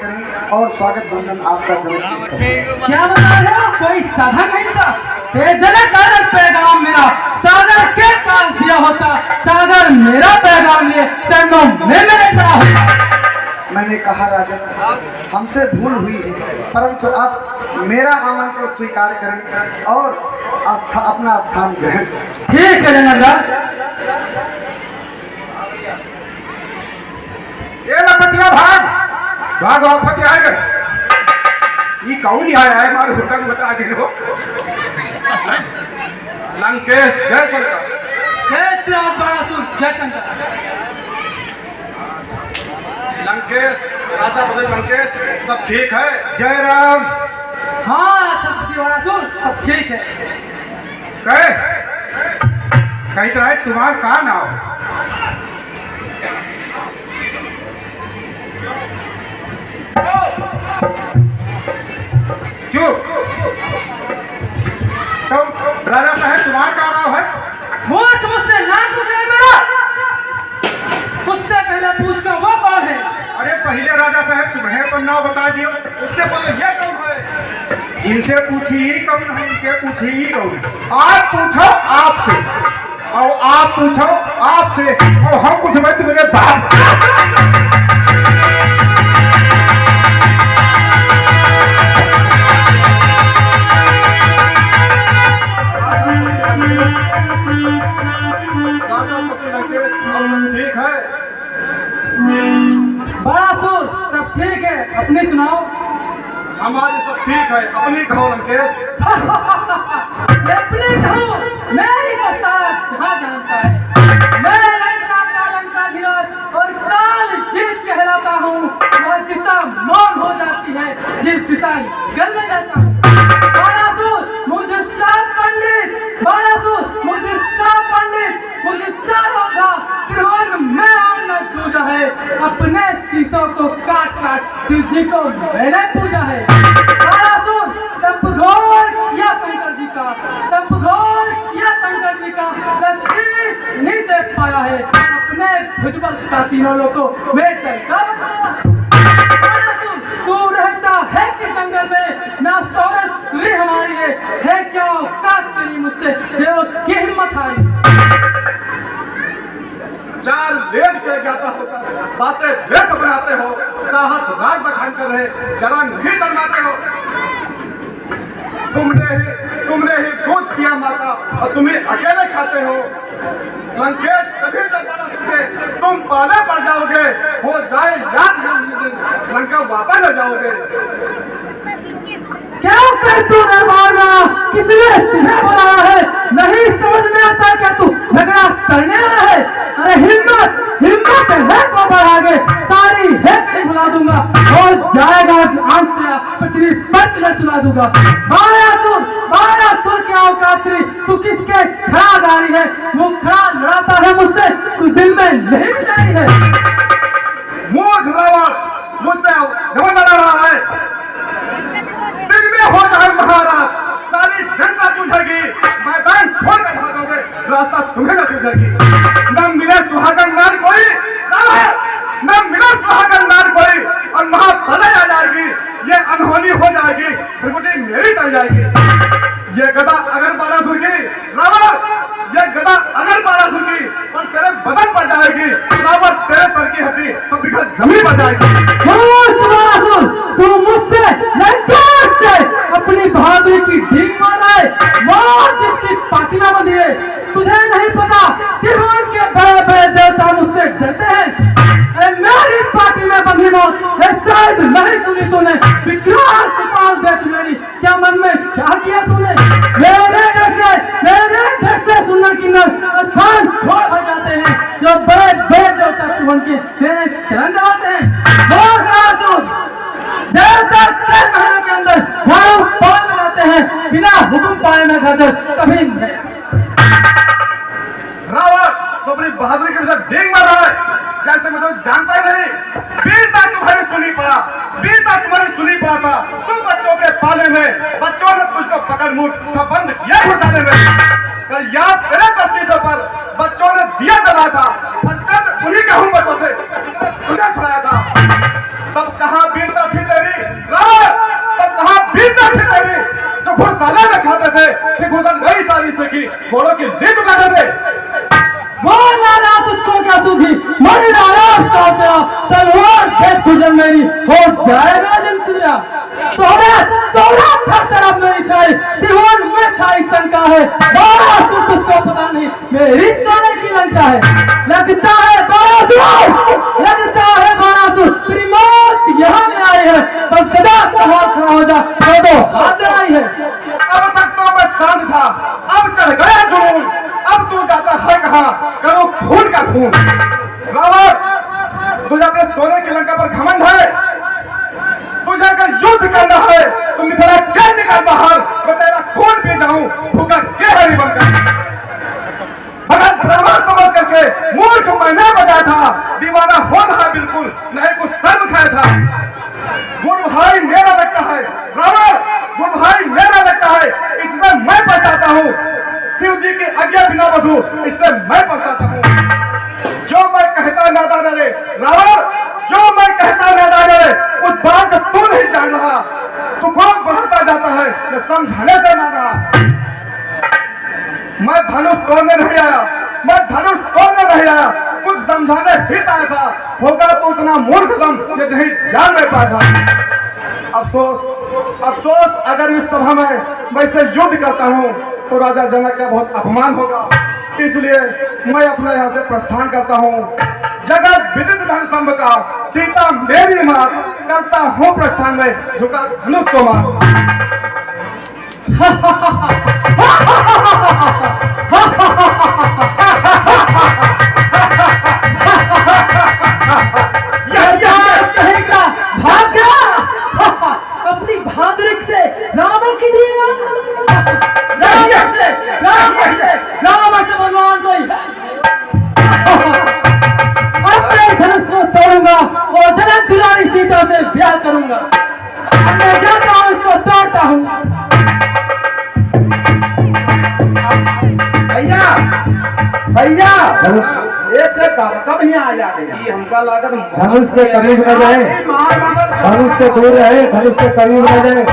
करें और स्वागत बंधन आपका करें। क्या बता रहे हो? कोई साधन नहीं था? कारण पैगाम मेरा सागर के पास दिया होता, सागर मेरा पैगाम लिए चरणों में मेरे पड़ा होता। मैंने कहा राजन, हमसे भूल हुई है, परंतु आप मेरा आमंत्रण स्वीकार करें और अपना स्थान ग्रहण। ठीक है जनार्दन। ये लपटिया भाग भाग और फटे आए ये कौन ही आया है मारे हुक्का को बचा के हो लंकेश जय शंकर जय शंकर। लंकेश राजा बदल लंकेश सब ठीक है? जय राम। हाँ छत्रपति बड़ासुर सब ठीक है। कहीं तरह तुम्हारा कहा नाम? चुप। तुम राजा साहब तुम्हारा क्या नाम है? मूर्ख मुझसे नाम पूछ रहे मेरा? मुझसे पहले पूछ कर वो कौन है? अरे पहले राजा साहब तुम्हें अपन नाम बता दियो, उससे पहले ये कौन है? इनसे पूछी कौन है, इनसे पूछी कौन? आप पूछो आपसे और आप पूछो आपसे और हम पूछो तुम्हारे बाप से। ठीक है बड़ासुर सब ठीक है, अपनी सुनाओ। हमारी सब ठीक है, अपनी कहो लंकेश। अपनी कहो, मेरी तो सारा जहां जानता है। मैं लंका का लंका धीरज और काल जीत कहलाता हूँ। वह दिशा मौन हो जाती है जिस दिशा गल में जाता हूँ। बड़ासुर मुझे सात पंडित, बड़ासुर मुझे सात पंडित, मुझे सात होगा त्रिभुवन में आना दूजा है। अपने शीशों को काट काट शिव जी को मैंने पूजा है। बड़ासुर तप घोर किया शंकर जी का, तप घोर किया शंकर जी का, शीश नहीं से पाया है। अपने भुजबल का तीनों लोगों में का बड़ासुर तू रहता है कि जंगल में ना सौरस सुरी हमारी है क्या औकात तेरी मुझसे देव की हिम्मत आई। चार वेद के ज्ञाता हो, बातें व्यर्थ बनाते हो, साहस राज बखान कर रहे, जरा नहीं शर्माते हो। तुमने ही दूध पिया माता और तुम ही अकेले खाते हो। लंकेश कभी जब बड़ा सुनते तुम पाले पड़ जाओगे, हो जाए याद लंका वापस न जाओगे। क्या कर तू मारना? किसने तुझे बुलाया है? नहीं समझ में आता क्या तू झगड़ा करने आया है? अरे हिम्मत हिम्मत है तो बढ़ागे, सारी है नहीं बुला दूंगा और जाएगा आंतरिया पृथ्वी पर तुझे सुना दूंगा। बारासुर क्या औकात तेरी? तू किसके खड़ा गाड़ी है? वो खड़ा लड़ाता है मुझसे, कुछ दिल में नहीं बिचारी है। मूर्ख रावण मुझसे जमा लड़ा रहा है। हो जाए महाराज, सारी जनता जूझेगी, मैदान छोड़कर भागोगे, रास्ता तुम्हें न जूझेगी। न मिले सुहागन नार कोई, न मिले सुहागन नार कोई और महाप्रलय आ जाएगी। ये अनहोनी हो जाएगी, फिर मेरी टल जाएगी। ये गदा अगर बारासुर की रावण, ये गदा अगर बारासुर की और तेरे बदन पर जाएगी, रावण तेरे पर की हड्डी सब बिखर जमीन पर जाएगी। तू मुझसे अपनी बहादुरी की ढींग मार रहा है। मौत जिसकी पार्टी में बंधी है, तुझे नहीं पता त्रिभुवन के बड़े बड़े देवता मुझसे डरते हैं। मेरी पार्टी में बंधी मौत है शायद नहीं सुनी तूने। विक्रांत कृपाल देख मेरी क्या मन में चाह किया तूने? मेरे घर से सुंदर किन्नर स्थान छोड़ हो जाते हैं, जो बड़े बड़े देवता त्रिभुवन के मेरे चरण दबाते हैं। देवता 3 महीनों के अंदर झाड़ू पान लगाते हैं, बिना हुक्म पाए न गाजर कभी नहीं। रावण तो अपनी बहादुरी के साथ डेंग मार रहा है जैसे मैं तो जानता ही नहीं। वीरता तुम्हारी सुनी पड़ा, वीरता तुम्हारी सुनी पड़ा था। तुम बच्चों के पाले में बच्चों ने तुझको पकड़ मुठ बंद किया घुटाने में। कल याद तेरे तस्वीरों पर बच्चों ने दिया जला था और चंद उन्हीं के हम बच्चों से तुझे छुड़ाया था। तब कहाँ वीरता थी चाहते थे कि घुसन नई सारी सीखी घोड़ों की नींद उठाते थे। वो नारा तुझको क्या सूझी, मर नारा का तेरा, तलवार खेत तुझे मेरी हो जाएगा जन तेरा। सोहरा सोहरा हर तरफ मेरी छाई, त्रिभुवन में छाई शंका है, बारासुर तुझको पता नहीं मेरी सोने की लंका है। लगता है बारासुर तेरी मौत यहाँ ले आई है, बस गदा सवार खड़ा हो जा, तो हाथ आई है। अब तक तो मैं शांत था, अब चढ़ गया जुनून, अब तू जाता है कहाँ, करो खून का खून। रावण, तुझे अपने सोने की लंका पर घमंड है, तुझे अगर युद्ध करना है तो मिथिला के निकल बाहर, मैं तेरा खून पी जाऊं भूखा केहरी बनकर। भगत ड्रामा समझ करके मूर्ख मैंने बचा था, दीवाना हो रहा बिल्कुल नहीं कुछ शर्म खाया था। गुरु भाई मेरा लगता है रावण, गुरु भाई मेरा लगता है, इससे मैं पछताता हूँ। शिव जी की आज्ञा बिना बधू, इससे मैं पछताता हूँ। जो मैं कहता नादा डरे रावण, जो मैं कहता नादा डरे, उस बात को तू नहीं जान रहा, तू क्रोध बढ़ाता जाता है, ये समझाने से ना रहा। मैं धनुष तोड़ने नहीं आया, मैं धनुष तोड़ने नहीं आया, कुछ समझाने हित आया था। होगा तो उतना मूर्ख दम ये नहीं जान नहीं पाया था। अफसोस अगर इस सभा में मैं इसे युद्ध करता हूँ तो राजा जनक का बहुत अपमान होगा, इसलिए मैं अपने यहाँ से प्रस्थान करता हूँ। जगत विदित धन संभ का सीता मेरी मां, करता हूँ प्रस्थान में झुका धनुष को मार। अपनी भादरिक से रावण की रावण से भगवान कोई अपने धनुष को तोड़ूंगा और जनक दुलारी सीता से ब्याह करूंगा। मैं जाता हूँ, इसको तोड़ता हूँ। भैया भैया एक से कब यहाँ आ जाते हैं? हमका लागत धनुष के करीब न जाए, धनुष से दूर रहे, धनुष के करीब न जाए।